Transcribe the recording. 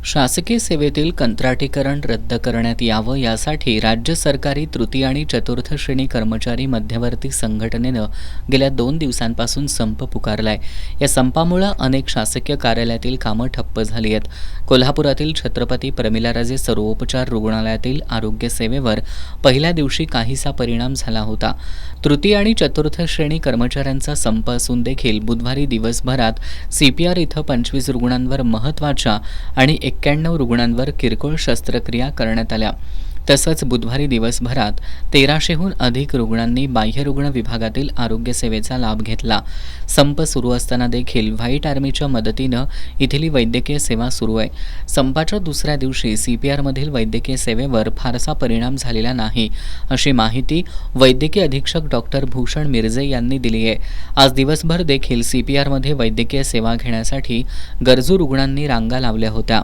शासकीय सेवेतील कंत्राटीकरण रद्द करण्यात यावं यासाठी राज्य सरकारी तृतीय आणि चतुर्थ श्रेणी कर्मचारी मध्यवर्ती संघटनेनं गेल्या 2 दिवसांपासून संप पुकारलाय। या संपामुळे अनेक शासकीय कार्यालयातील कामं ठप्प झाली आहेत। कोल्हापुरातील छत्रपती प्रमिलाराजे सर्वोपचार रुग्णालयातील आरोग्य सेवेवर पहिल्या दिवशी काहीसा परिणाम झाला होता। तृतीय आणि चतुर्थ श्रेणी कर्मचाऱ्यांचा संप असून देखील बुधवारी दिवसभरात CPR इथं 25 रुग्णांवर महत्त्वाच्या आणि 91 रुग्णांवर किरकोळ शस्त्रक्रिया करण्यात आल्या। तसंच बुधवारी दिवसभरात 1300हून अधिक रुग्णांनी बाह्यरुग्ण विभागातील आरोग्य सेवेचा लाभ घेतला। संप सुरू असताना देखील व्हाईट आर्मीच्या मदतीनं इथली वैद्यकीय सेवा सुरू आहे। संपाच्या दुसऱ्या दिवशी CPR मधील वैद्यकीय सेवेवर फारसा परिणाम झालेला नाही, अशी माहिती वैद्यकीय अधीक्षक डॉक्टर भूषण मिर्जे यांनी दिली आहे। आज दिवसभर देखील CPR मध्ये वैद्यकीय सेवा घेण्यासाठी गरजू रुग्णांनी रांगा लावल्या होत्या।